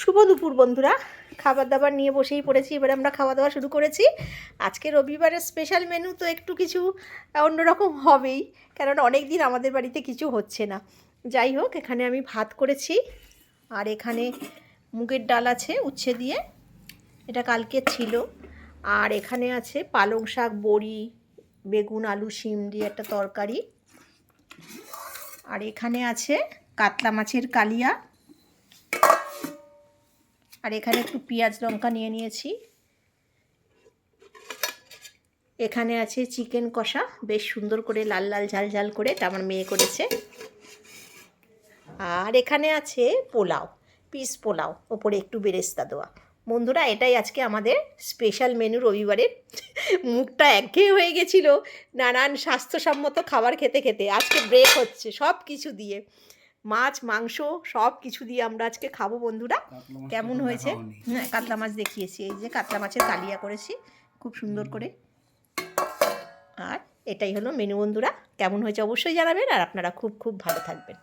শুভ দুপুর বন্ধুরা, খাবার দাবার নিয়ে বসেই পড়েছি। এবারে আমরা খাওয়া দাওয়া শুরু করেছি। আজকে রবিবারের স্পেশাল মেনু তো একটু কিছু অন্যরকম হবেই, কারণ অনেক দিন আমাদের বাড়িতে কিছু হচ্ছে না। যাই হোক, এখানে আমি ভাত করেছি, আর এখানে মুগের ডাল আছে উচ্ছে দিয়ে, এটা কালকে ছিল। আর এখানে আছে পালং শাক, বড়ি, বেগুন, আলু, শিম দিয়ে একটা তরকারি। আর এখানে আছে কাতলা মাছের কালিয়া। আর এখানে একটু পেঁয়াজ লঙ্কা নিয়ে নিয়েছি। এখানে আছে চিকেন কষা, বেশ সুন্দর করে লাল লাল ঝাল ঝাল করে, এটা আমার মেয়ে করেছে। আর এখানে আছে পোলাও, পিস পোলাও, ওপরে একটু বেরেস্তা দেওয়া। বন্ধুরা, এটাই আজকে আমাদের স্পেশাল মেনু রবিবারের। মুখটা একঘেয়ে হয়ে গেছিলো নানান স্বাস্থ্যসম্মত খাবার খেতে খেতে। আজকে ব্রেক হচ্ছে সব কিছু দিয়ে, মাছ মাংস সব কিছু দিয়ে আমরা আজকে খাবো। বন্ধুরা, কেমন হয়েছে? হ্যাঁ, কাতলা মাছ দেখিয়েছি। এই যে কাতলা মাছের কালিয়া করেছি খুব সুন্দর করে। আর এটাই হলো মেনু বন্ধুরা। কেমন হয়েছে অবশ্যই জানাবেন, আর আপনারা খুব খুব ভালো থাকবেন।